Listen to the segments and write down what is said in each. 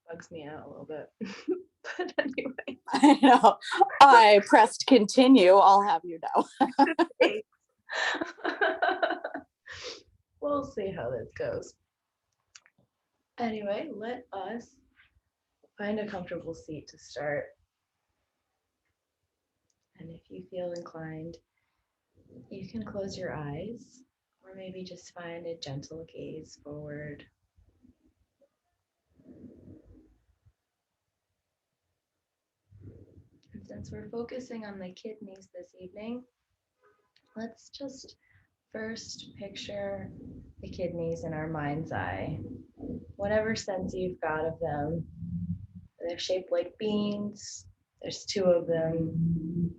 bugs me out a little bit. But anyway. I know. I pressed continue. I'll have you know. Thanks. We'll see how this goes. Anyway, let us find a comfortable seat to start. And if you feel inclined, you can close your eyes or maybe just find a gentle gaze forward. And since we're focusing on the kidneys this evening, let's just first picture the kidneys in our mind's eye. Whatever sense you've got of them, they're shaped like beans. There's two of them.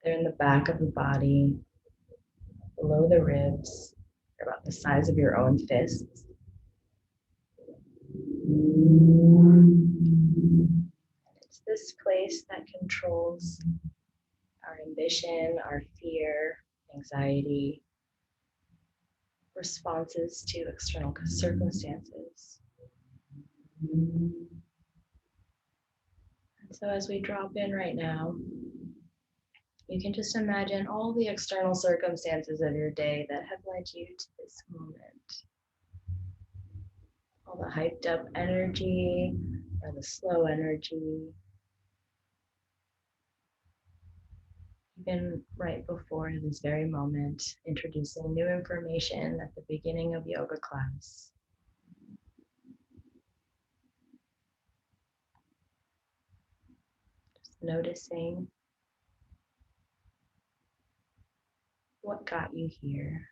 They're in the back of the body, below the ribs. They're about the size of your own fists. It's this place that controls our ambition, our fear, anxiety, responses to external circumstances. And so as we drop in right now, you can just imagine all the external circumstances of your day that have led you to this moment. All the hyped up energy or the slow energy. Even right before this very moment, introducing new information at the beginning of yoga class. Just noticing what got you here.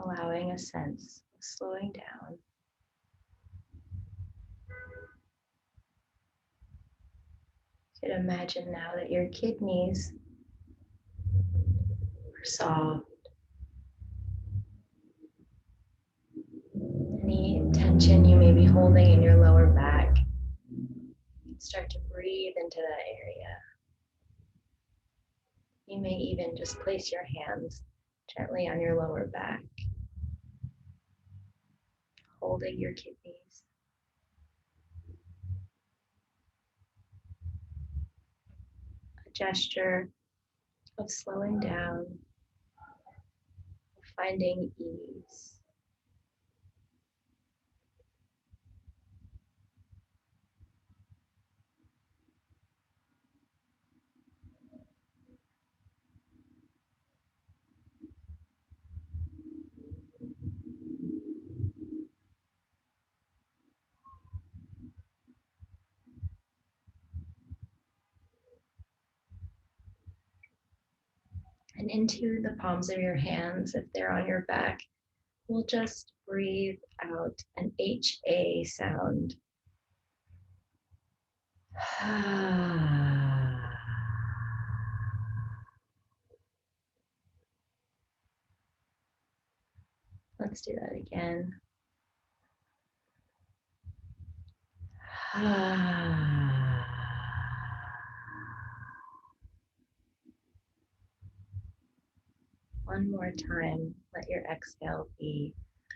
Allowing a sense of slowing down. You could imagine now that your kidneys are soft. Any tension you may be holding in your lower back, start to breathe into that area. You may even just place your hands gently on your lower back, holding your kidneys. A gesture of slowing down, of finding ease. And into the palms of your hands, if they're on your back, we'll just breathe out an HA sound. Let's do that again. One more time, let your exhale be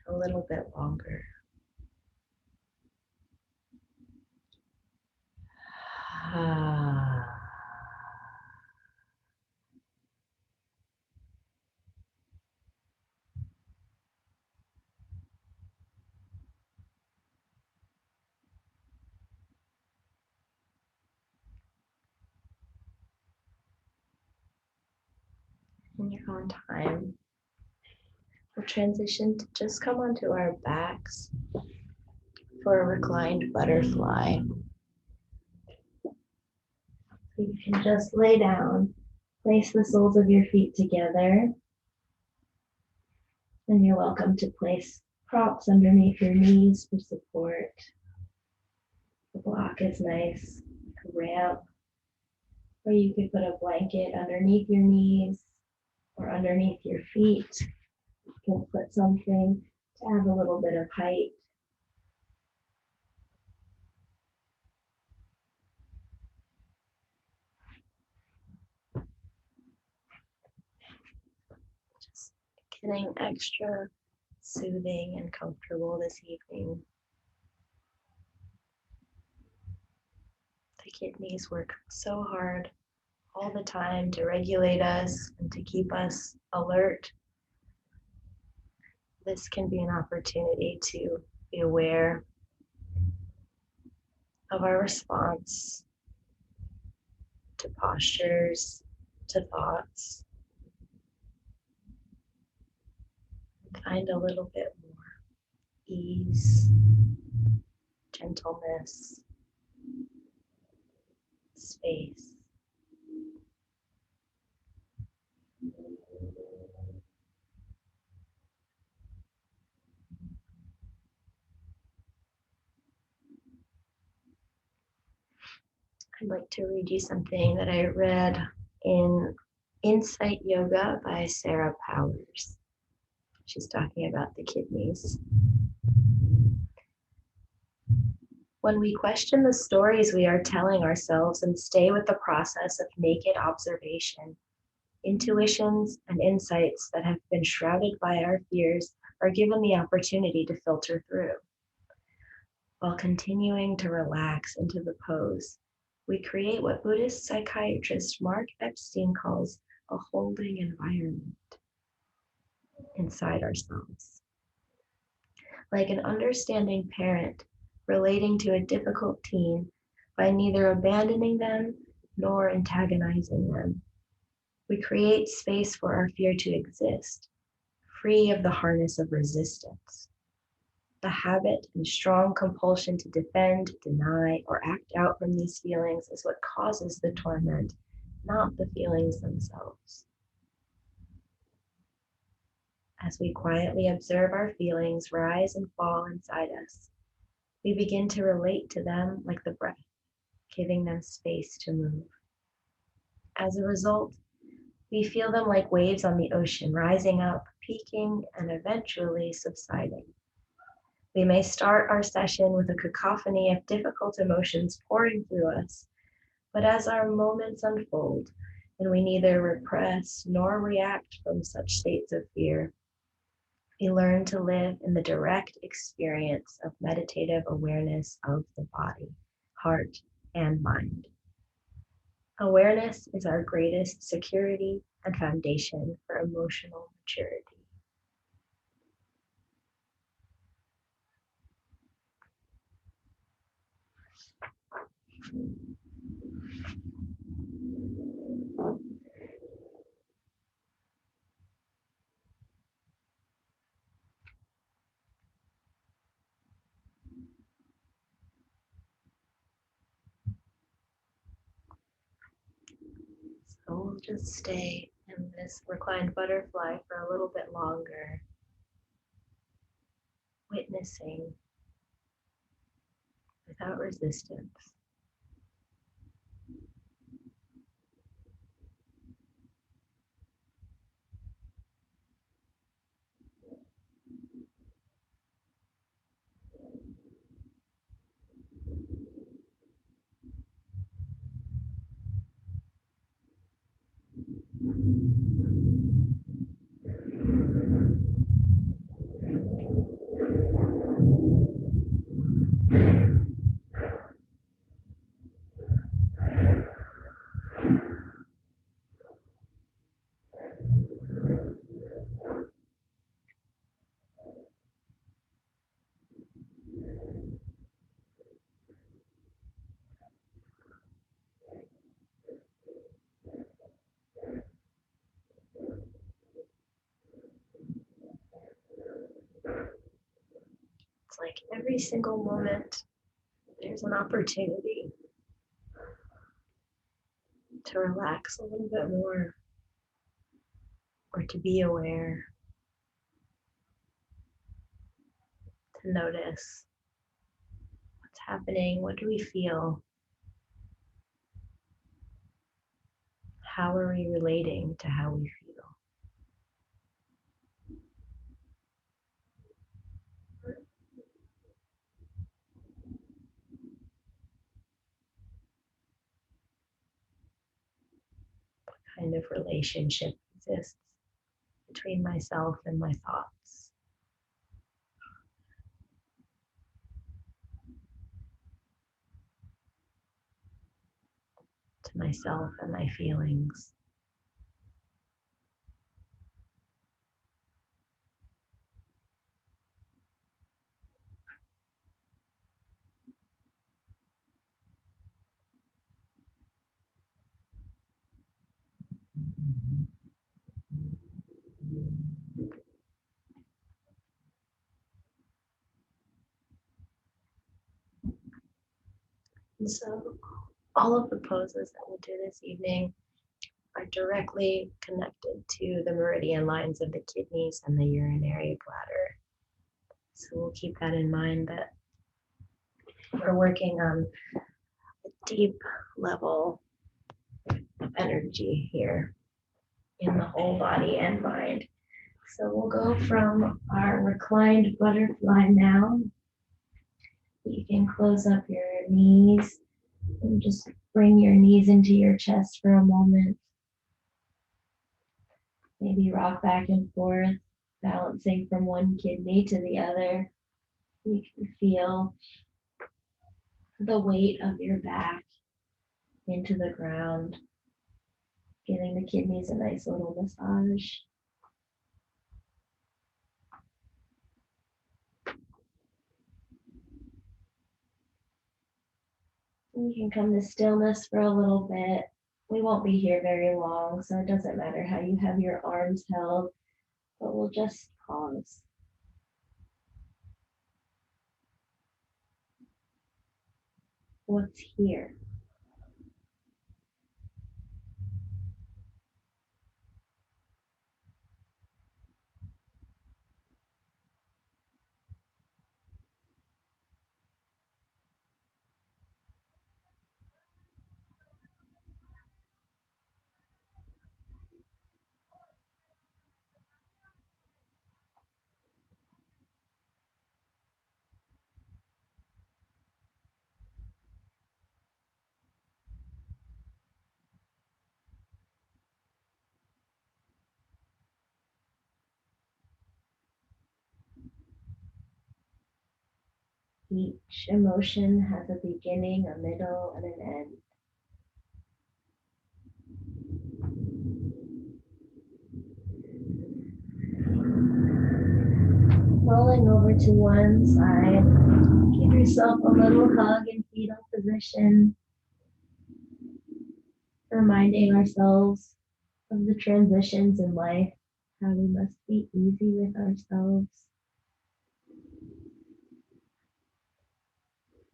a little bit longer. In your own time, we'll transition to just come onto our backs for a reclined butterfly. So you can just lay down, place the soles of your feet together, and you're welcome to place props underneath your knees for support. The block is nice, like a ramp, or you could put a blanket underneath your knees or underneath your feet. You can put something to add a little bit of height. Getting extra soothing and comfortable this evening. The kidneys work so hard all the time to regulate us and to keep us alert. This can be an opportunity to be aware of our response to postures, to thoughts. Find a little bit more ease, gentleness, space. I'd like to read you something that I read in Insight Yoga by Sarah Powers. She's talking about the kidneys. When we question the stories we are telling ourselves and stay with the process of naked observation, intuitions and insights that have been shrouded by our fears are given the opportunity to filter through. While continuing to relax into the pose, we create what Buddhist psychiatrist Mark Epstein calls a holding environment inside ourselves. Like an understanding parent relating to a difficult teen by neither abandoning them nor antagonizing them. We create space for our fear to exist, free of the harness of resistance. The habit and strong compulsion to defend, deny, or act out from these feelings is what causes the torment, not the feelings themselves. As we quietly observe our feelings rise and fall inside us, we begin to relate to them like the breath, giving them space to move. As a result, we feel them like waves on the ocean, rising up, peaking, and eventually subsiding. We may start our session with a cacophony of difficult emotions pouring through us, but as our moments unfold and we neither repress nor react from such states of fear, we learn to live in the direct experience of meditative awareness of the body, heart, and mind. Awareness is our greatest security and foundation for emotional maturity. So we'll just stay in this reclined butterfly for a little bit longer, witnessing without resistance. It's like every single moment, there's an opportunity to relax a little bit more or to be aware, to notice what's happening, what do we feel, how are we relating to how we feel. What kind of relationship exists between myself and my thoughts. To myself and my feelings. And so all of the poses that we'll do this evening are directly connected to the meridian lines of the kidneys and the urinary bladder. So we'll keep that in mind, that we're working on a deep level of energy here in the whole body and mind. So we'll go from our reclined butterfly now. You can close up your knees and just bring your knees into your chest for a moment. Maybe rock back and forth, balancing from one kidney to the other. You can feel the weight of your back into the ground, giving the kidneys a nice little massage. You can come to stillness for a little bit. We won't be here very long, so it doesn't matter how you have your arms held, but we'll just pause. What's here? Each emotion has a beginning, a middle, and an end. Rolling over to one side, give yourself a little hug in fetal position, reminding ourselves of the transitions in life, how we must be easy with ourselves.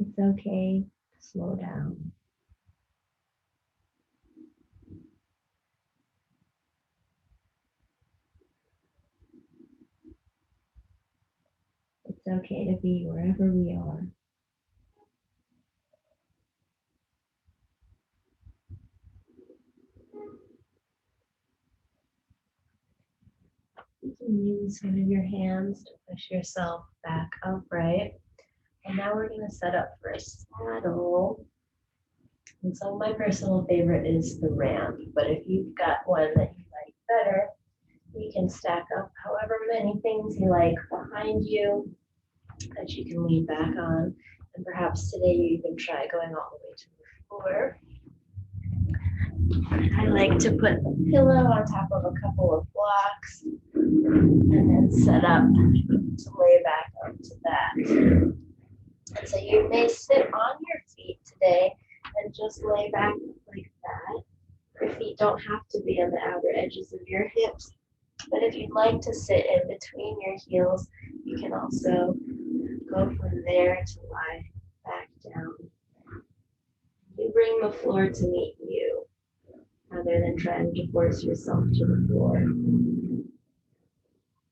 It's okay to slow down. It's okay to be wherever we are. You can use one of your hands to push yourself back upright. And now we're going to set up for a saddle. And so my personal favorite is the ramp, but if you've got one that you like better, you can stack up however many things you like behind you that you can lean back on. And perhaps today you even try going all the way to the floor. I like to put the pillow on top of a couple of blocks and then set up to lay back onto that. And so you may sit on your feet today and just lay back like that. Your feet don't have to be on the outer edges of your hips, but if you'd like to sit in between your heels, you can also go from there to lie back down. You bring the floor to meet you, rather than trying to force yourself to the floor.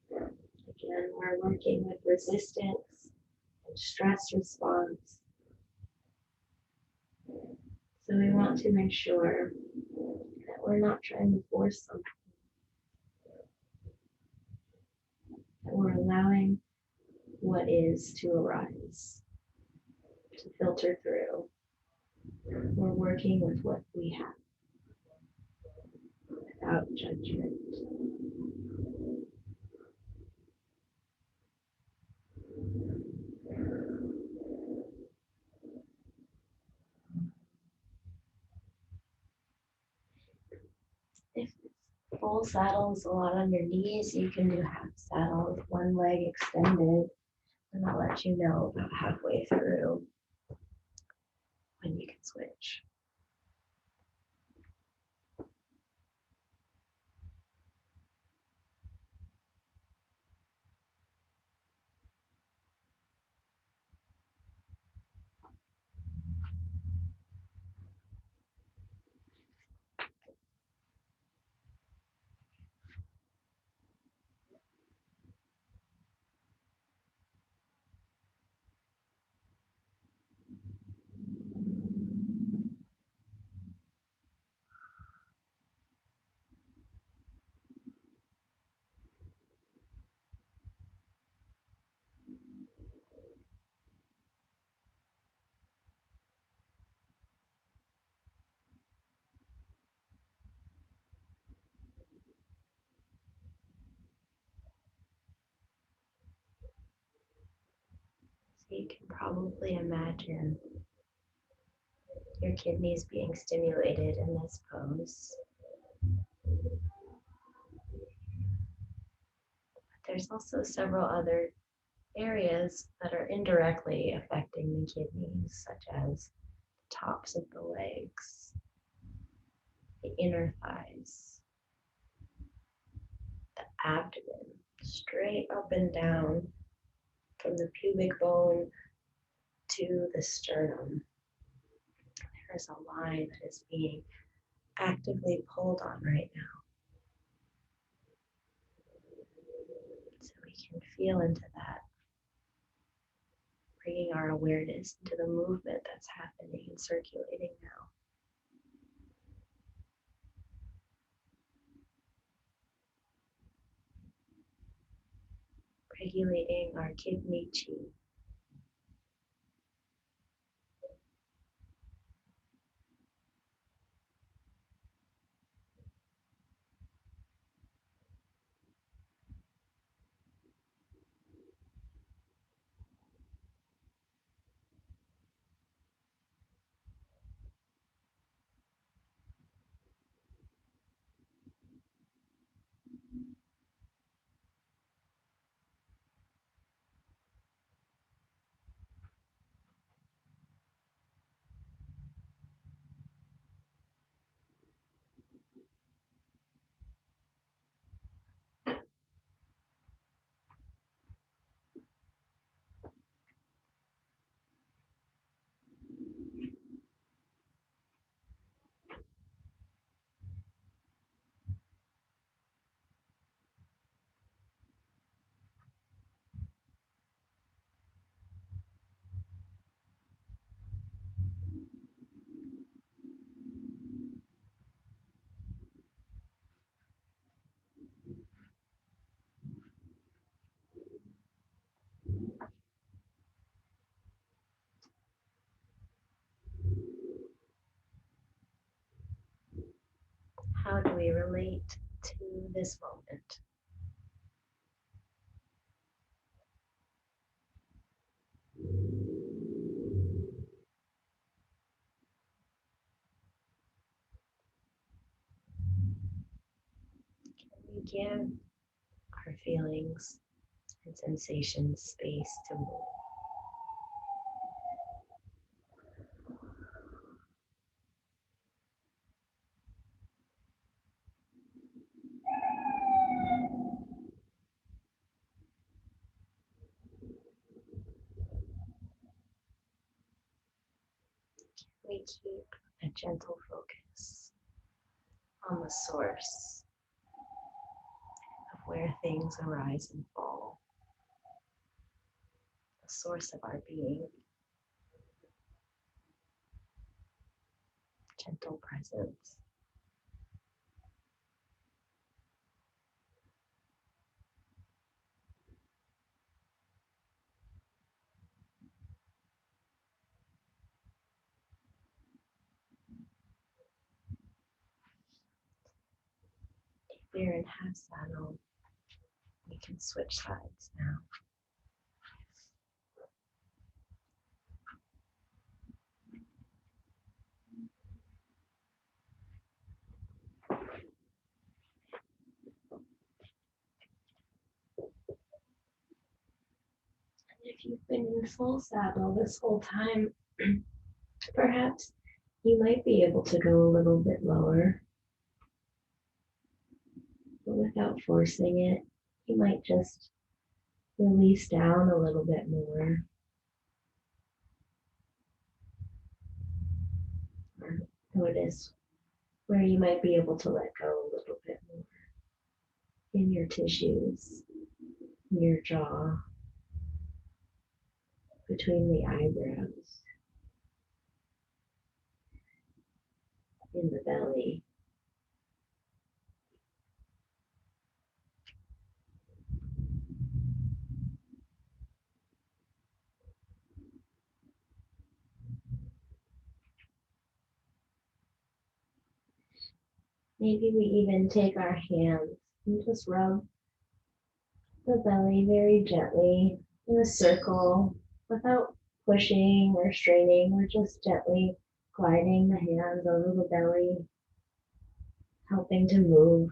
Again, we're working with resistance and stress response. So we want to ensure that we're not trying to force something, that we're allowing what is to arise, to filter through. We're working with what we have without judgment. full saddle is a lot on your knees. You can do half saddle with one leg extended, and I'll let you know about halfway through when you can switch. So you can probably imagine your kidneys being stimulated in this pose. But there's also several other areas that are indirectly affecting the kidneys, such as the tops of the legs, the inner thighs, the abdomen, straight up and down from the pubic bone to the sternum. There is a line that is being actively pulled on right now. So we can feel into that, bringing our awareness into the movement that's happening and circulating now. Regulating our kidney chi. How do we relate to this moment? Can we give our feelings and sensations space to move? We keep a gentle focus on the source of where things arise and fall, the source of our being, gentle presence. If we're in half saddle, we can switch sides now. if you've been in full saddle this whole time, perhaps you might be able to go a little bit lower, but without forcing it, you might just release down a little bit more. Or notice where you might be able to let go a little bit more in your tissues, in your jaw, between the eyebrows, in the belly. Maybe we even take our hands and just rub the belly very gently in a circle without pushing or straining. We're just gently gliding the hands over the belly, helping to move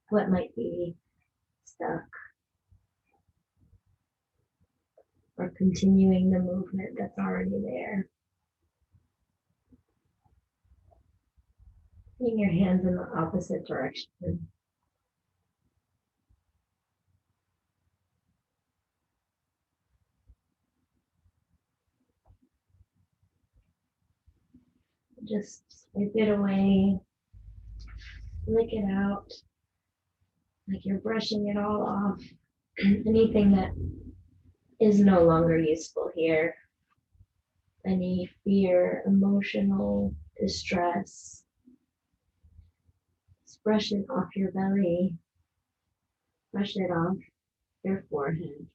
what might be stuck or continuing the movement that's already there. Putting your hands in the opposite direction. Just swipe it away, lick it out, like you're brushing it all off. Anything that is no longer useful here. Any fear, emotional distress. Just brush it off your belly. Brush it off your forehead.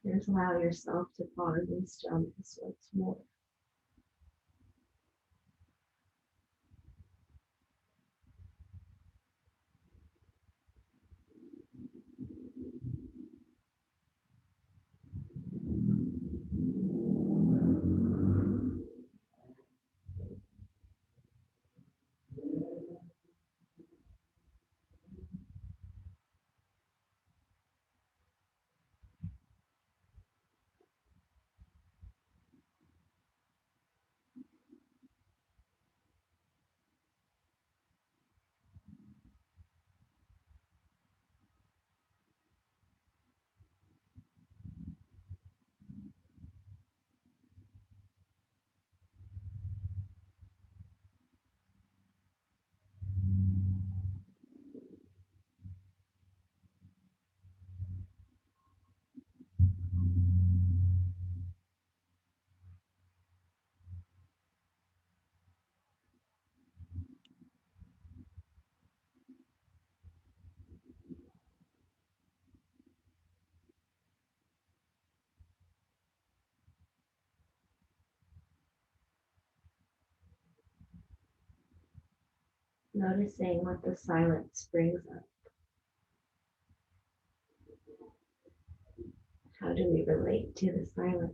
Just allow yourself to pause in stillness once more. Noticing what the silence brings up. How do we relate to the silence?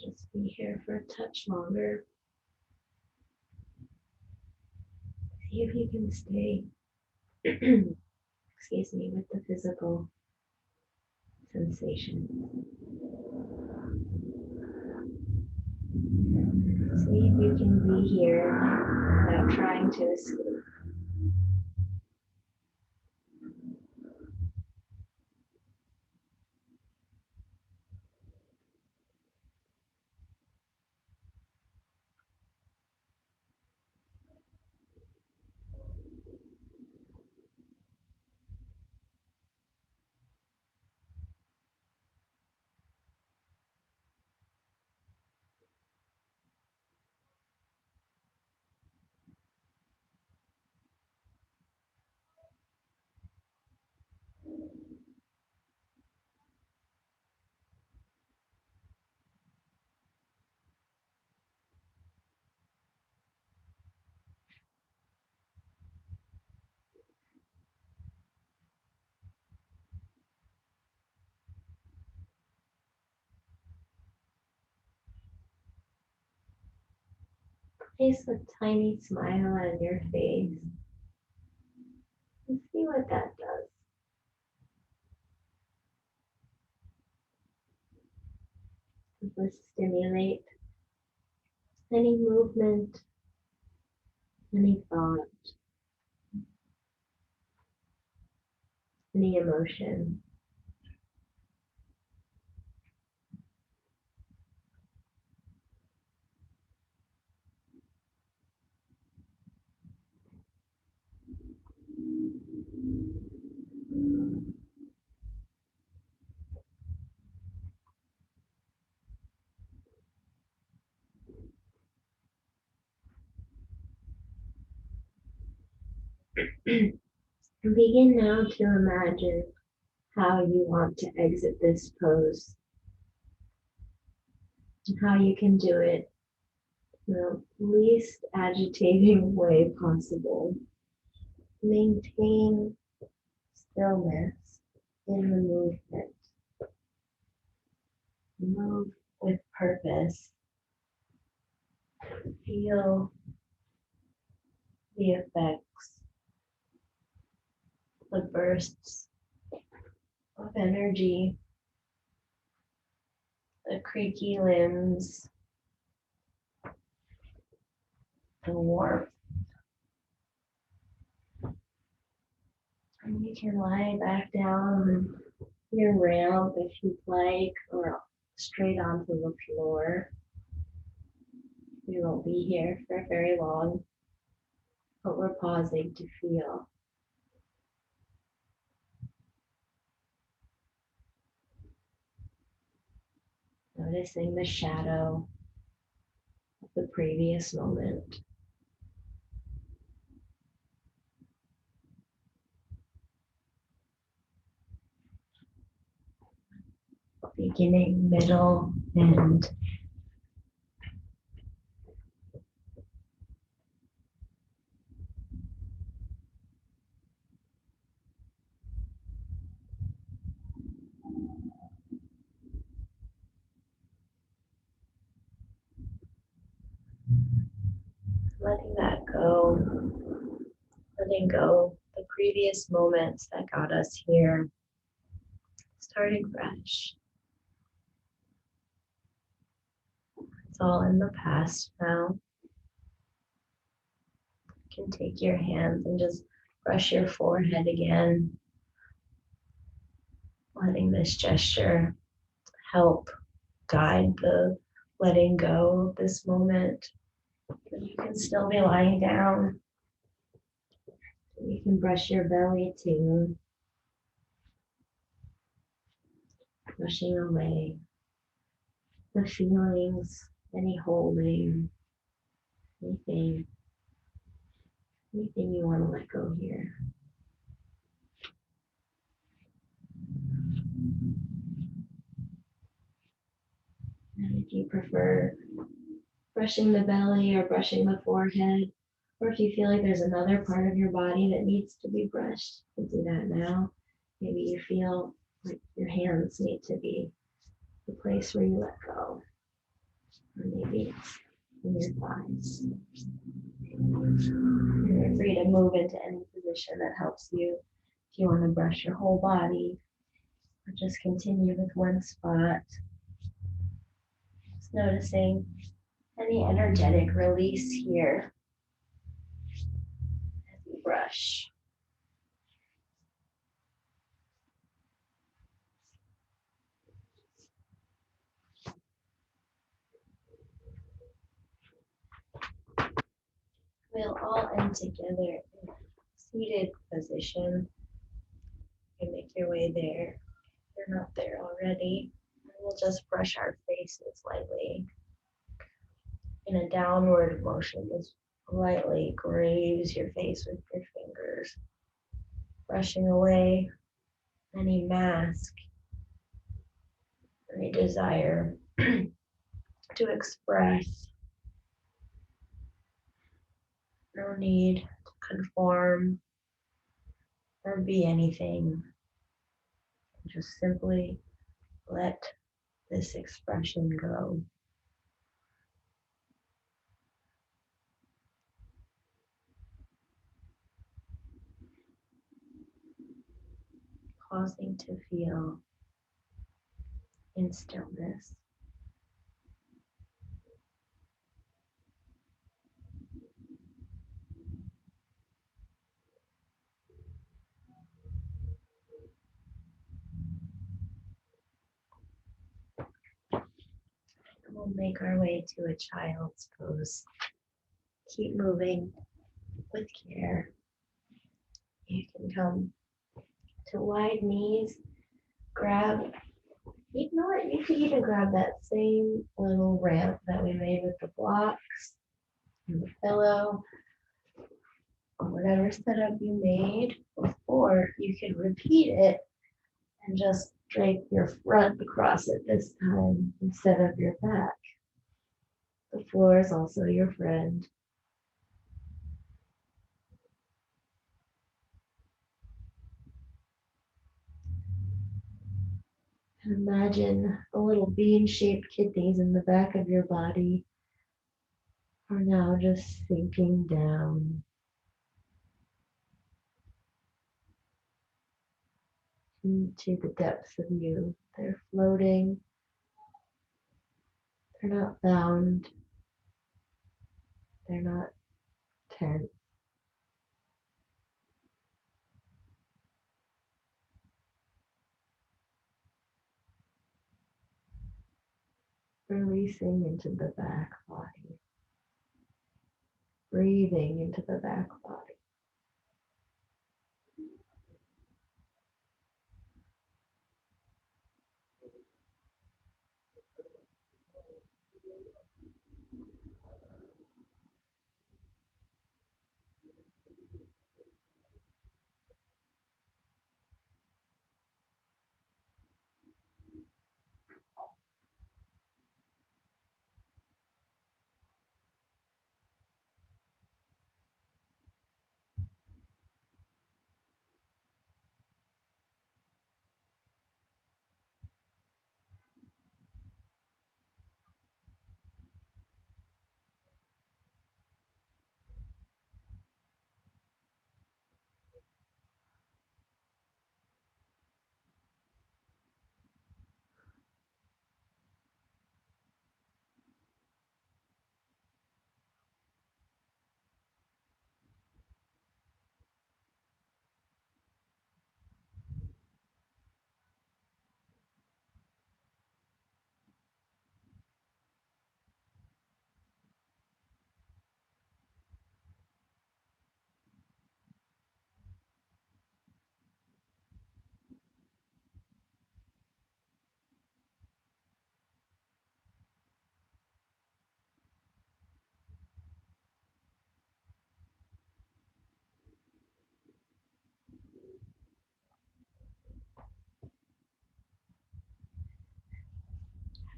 Just be here for a touch longer. See if you can stay, excuse me, with the physical sensation. See if you can be here without trying to escape. Place a tiny smile on your face and see what that does. Does this stimulate any movement, any thought, any emotion? Begin now to imagine how you want to exit this pose and how you can do it in the least agitating way possible. Maintain stillness in the movement. Move with purpose. Feel the effects, the bursts of energy, the creaky limbs, the warmth. And you can lie back down on your ramp if you'd like, or straight onto the floor. We won't be here for very long, but we're pausing to feel. Noticing the shadow of the previous moment. Beginning, middle, end. Letting that go. Letting go the previous moments that got us here. Starting fresh. It's all in the past now. You can take your hands and just brush your forehead again. Letting this gesture help guide the letting go of this moment. You can still be lying down. You can brush your belly too. Brushing away the feelings, any holding, anything you want to let go here. And if you prefer brushing the belly or brushing the forehead, or if you feel like there's another part of your body that needs to be brushed, you can do that now. Maybe you feel like your hands need to be the place where you let go. Or maybe it's in your thighs. You're free to move into any position that helps you. If you want to brush your whole body, or just continue with one spot. Just noticing any energetic release here as you brush. We'll all end together in a seated position. You can make your way there. If you're not there already, we'll just brush our faces lightly. In a downward motion, just lightly graze your face with your fingers, brushing away any mask, any desire to express. No need to conform or be anything. Just simply let this expression go. pausing to feel in stillness. We'll make our way to a child's pose. Keep moving with care. You can come to wide knees, grab, you know what, you could even grab that same little ramp that we made with the blocks and the pillow, or whatever setup you made before. You could repeat it and just drape your front across it this time instead of your back. The floor is also your friend. And imagine the little bean-shaped kidneys in the back of your body are now just sinking down into the depths of you. They're floating. They're not bound. They're not tense. Releasing into the back body. Breathing into the back body.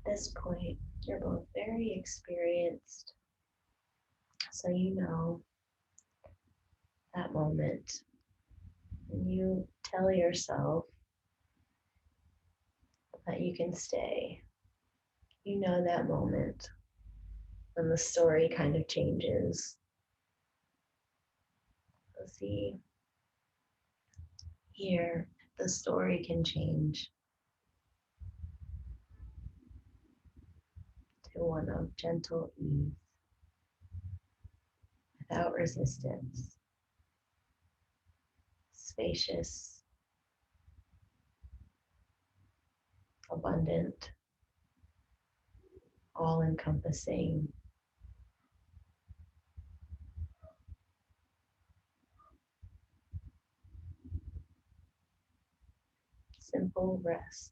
At this point, you're both very experienced, so you know that moment when you tell yourself that you can stay. You know that moment when the story kind of changes. So see, here, the story can change to one of gentle ease, without resistance, spacious, abundant, all-encompassing. Simple rest.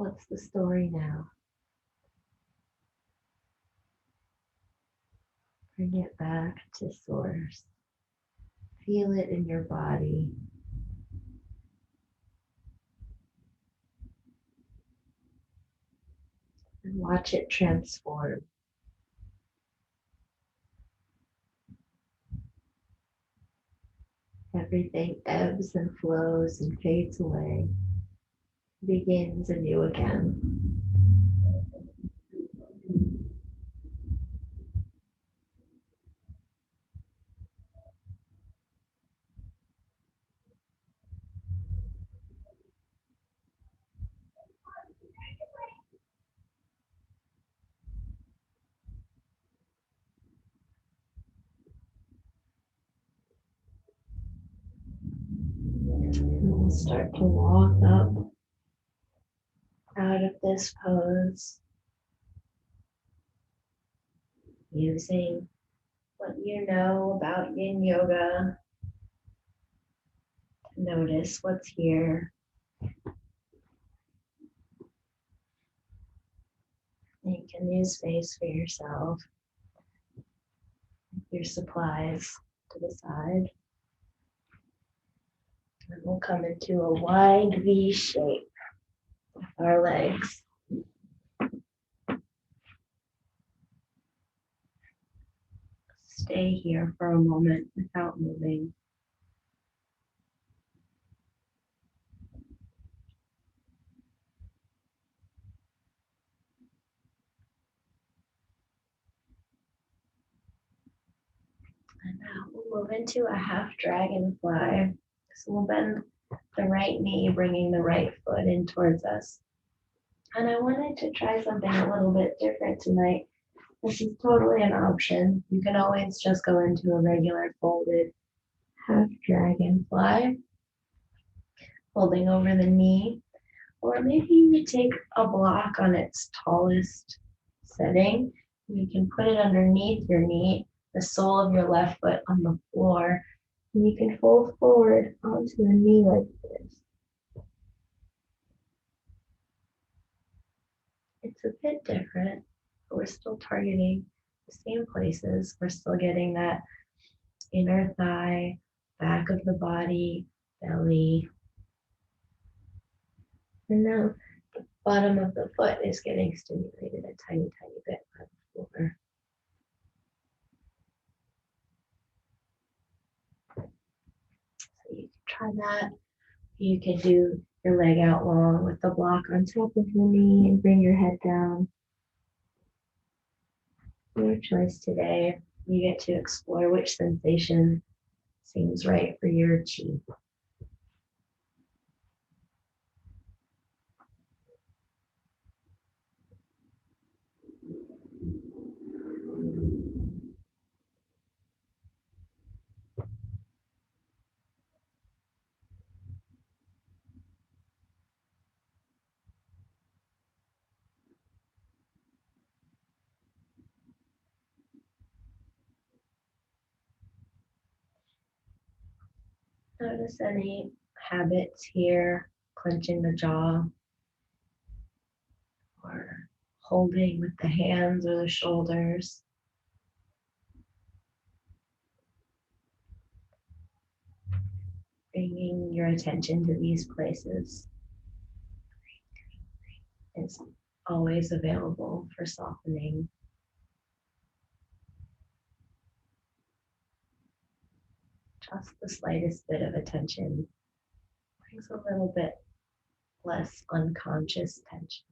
What's the story now? Bring it back to source. Feel it in your body. And watch it transform. Everything ebbs and flows and fades away, begins anew again. And we'll start to walk up out of this pose using what you know about yin yoga to notice what's here. You can leave space for yourself, your supplies to the side. And we'll come into a wide V shape with our legs. Stay here for a moment without moving. And now we'll move into a half dragonfly. So we'll bend the right knee, bringing the right foot in towards us. And I wanted to try something a little bit different tonight. This is totally an option. You can always just go into a regular folded half dragonfly, holding over the knee. Or maybe you take a block on its tallest setting. You can put it underneath your knee, the sole of your left foot on the floor, and you can fold forward onto the knee like this. It's a bit different, but we're still targeting the same places. We're still getting that inner thigh, back of the body, belly. And now the bottom of the foot is getting stimulated a tiny, tiny bit by the floor. So you can try that. You can do your leg out long with the block on top of your knee and bring your head down. Your choice today. You get to explore which sensation seems right for your chi. Notice any habits here, clenching the jaw, or holding with the hands or the shoulders. Bringing your attention to these places is always available for softening. Just the slightest bit of attention brings a little bit less unconscious tension.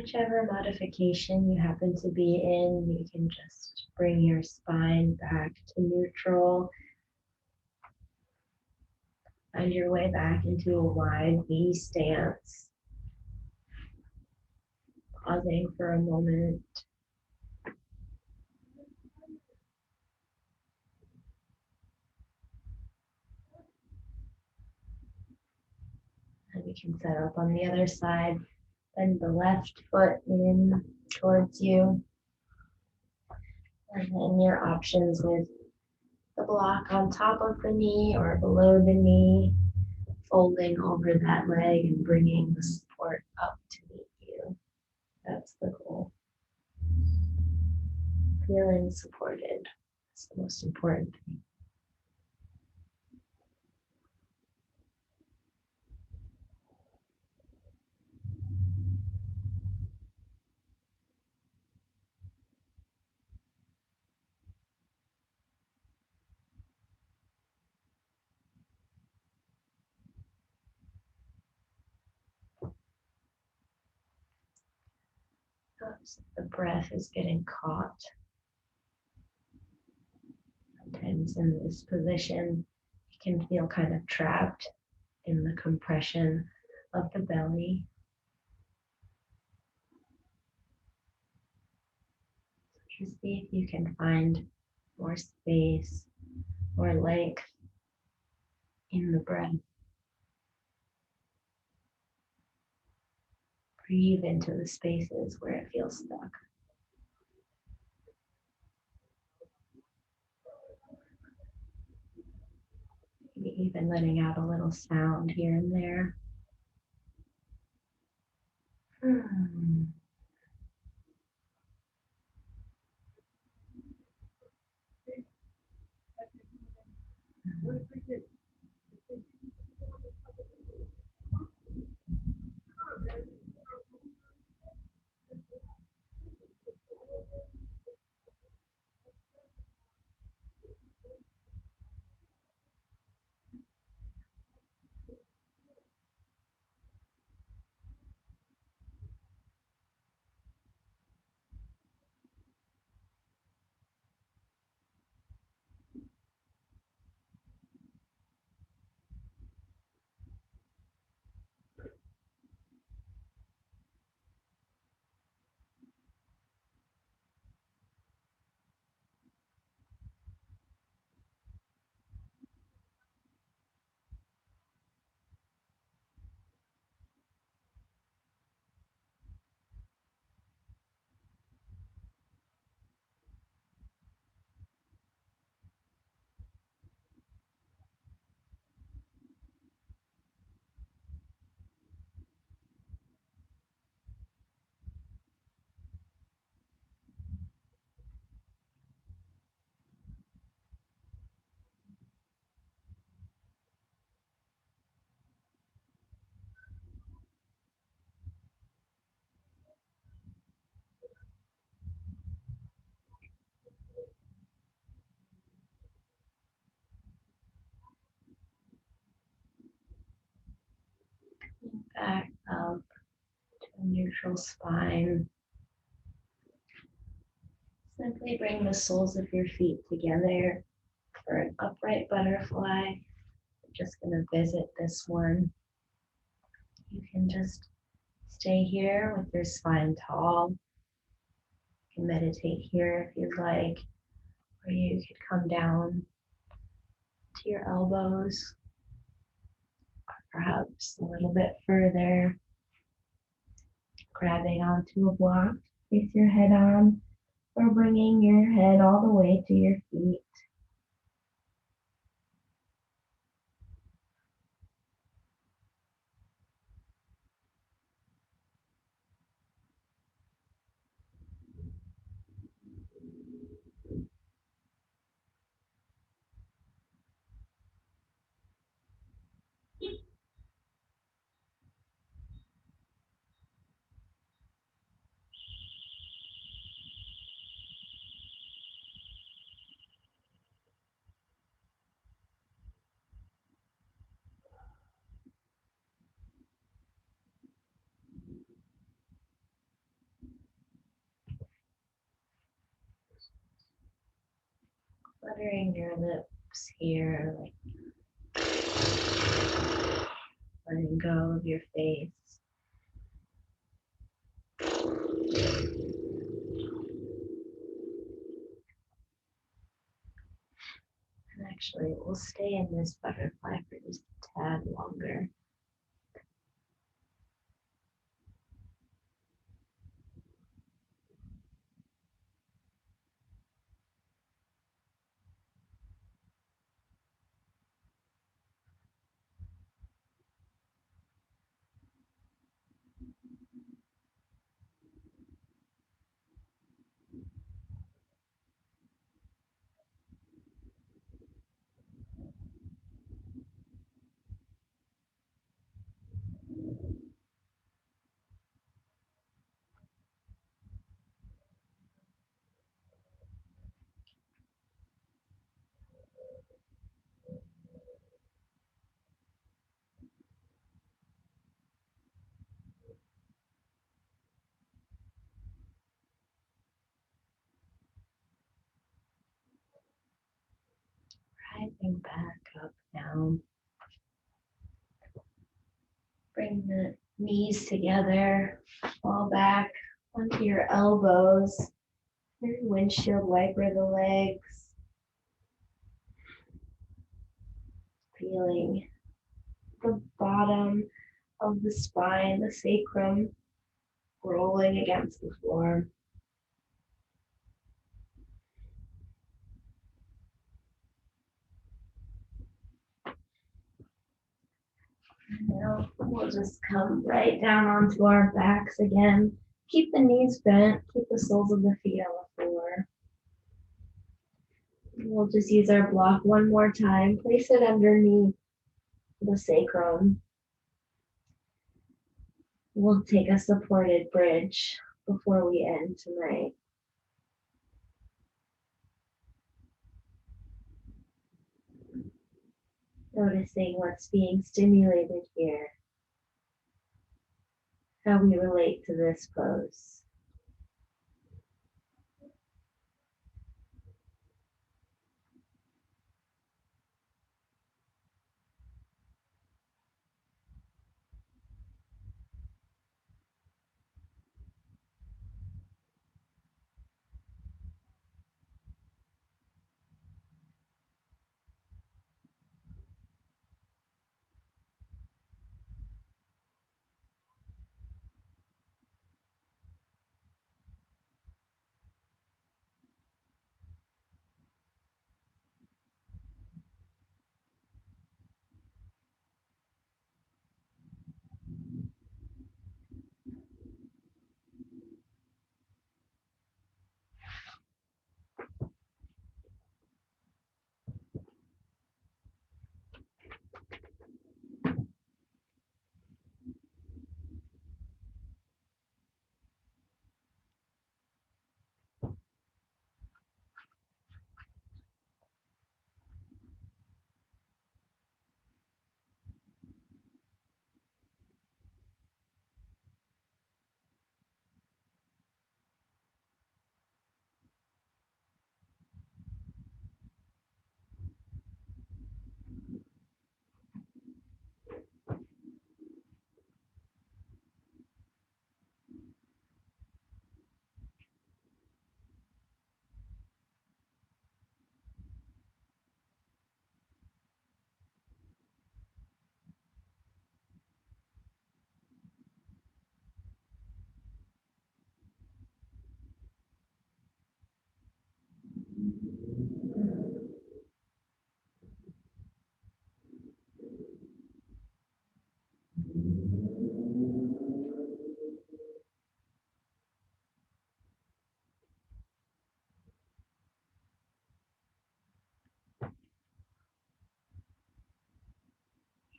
Whichever modification you happen to be in, you can just bring your spine back to neutral. Find your way back into a wide V stance. Pausing for a moment. And we can set up on the other side. Bend the left foot in towards you. And then your options with the block on top of the knee or below the knee, folding over that leg and bringing the support up to meet you. That's the goal. Feeling supported. That's the most important thing. Oops, the breath is getting caught. Sometimes in this position, you can feel kind of trapped in the compression of the belly. Just see if you can find more space, more length in the breath. Breathe into the spaces where it feels stuck. Maybe even letting out a little sound here and there. Hmm. Back up to a neutral spine. Simply bring the soles of your feet together for an upright butterfly. I'm just going to visit this one. You can just stay here with your spine tall. You can meditate here if you'd like, or you could come down to your elbows, or perhaps a little bit further, grabbing onto a block with your head on, or bringing your head all the way to your feet. fluttering your lips here, like letting go of your face. And actually, we'll stay in this butterfly for just a tad longer. Rising back up now. Bring the knees together, fall back onto your elbows, your windshield wiper the legs, feeling the bottom of the spine, the sacrum, rolling against the floor. Now we'll just come right down onto our backs again. Keep the knees bent, keep the soles of the feet on the floor. We'll just use our block one more time. Place it underneath the sacrum. We'll take a supported bridge before we end tonight. Noticing what's being stimulated here, how we relate to this pose.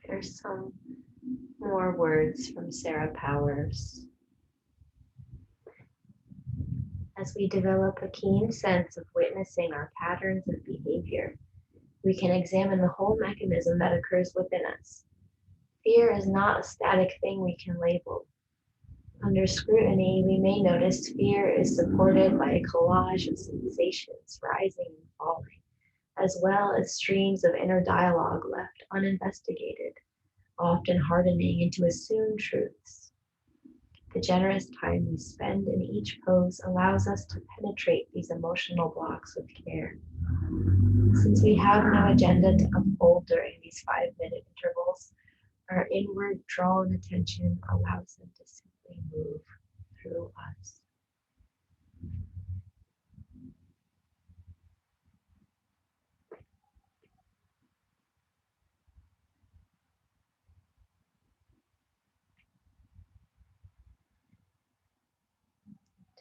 Here's some more words from Sarah Powers. As we develop a keen sense of witnessing our patterns of behavior, we can examine the whole mechanism that occurs within us. Fear is not a static thing we can label. Under scrutiny, we may notice fear is supported by a collage of sensations rising and falling, as well as streams of inner dialogue left uninvestigated, often hardening into assumed truths. The generous time we spend in each pose allows us to penetrate these emotional blocks with care. Since we have no agenda to uphold during these 5-minute intervals, our inward drawn attention allows them to simply move through us.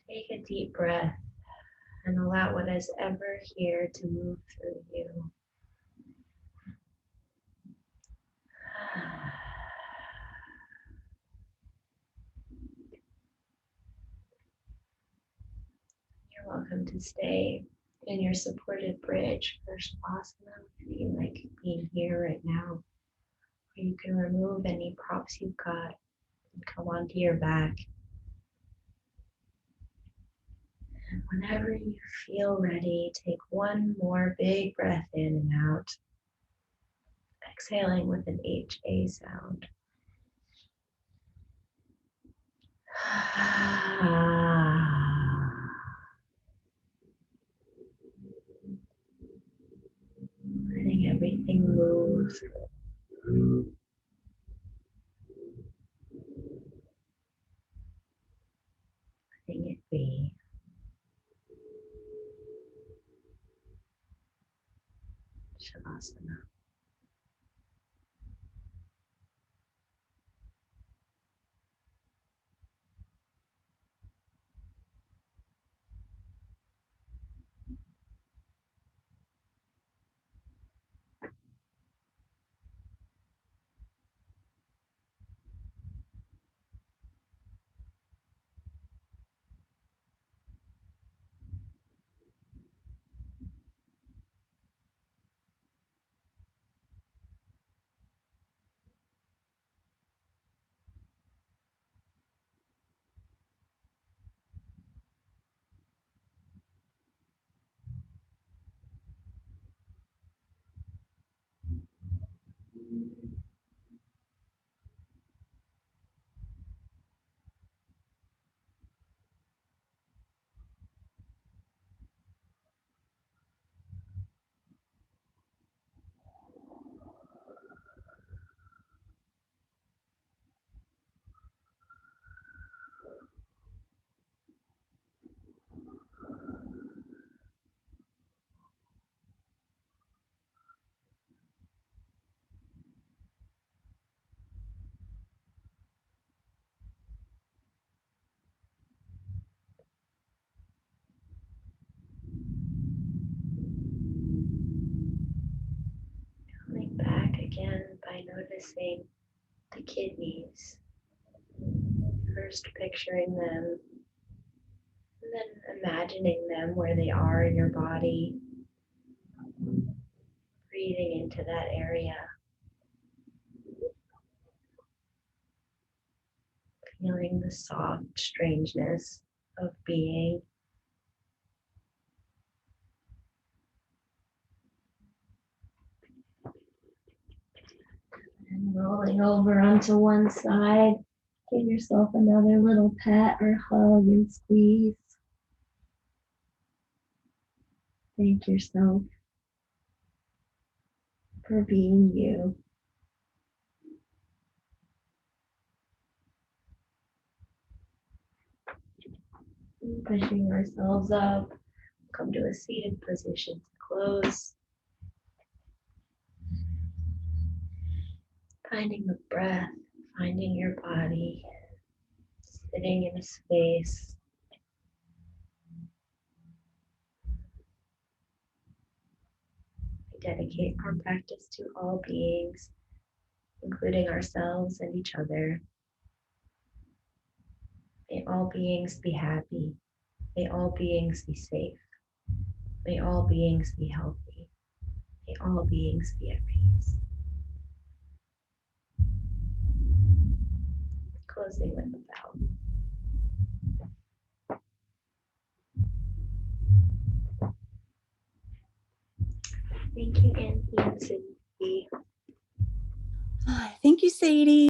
Take a deep breath and allow what is ever here to move through you. You're welcome to stay in your supported bridge for Shavasana if you feel like being here right now. Or you can remove any props you've got and come onto your back. And whenever you feel ready, take one more big breath in and out, exhaling with an HA sound. Letting everything move. Letting it be. Shavasana. Coming back again by noticing the kidneys. First picturing them, and then imagining them where they are in your body. Breathing into that area. Feeling the soft strangeness of being. And rolling over onto one side. Give yourself another little pat or hug and squeeze. Thank yourself for being you. Pushing ourselves up. Come to a seated position to close. Finding the breath, finding your body, sitting in a space. We dedicate our practice to all beings, including ourselves and each other. May all beings be happy. May all beings be safe. May all beings be healthy. May all beings be at peace. Closing with a bow. Thank you, Auntie and Cindy. Thank you, Sadie.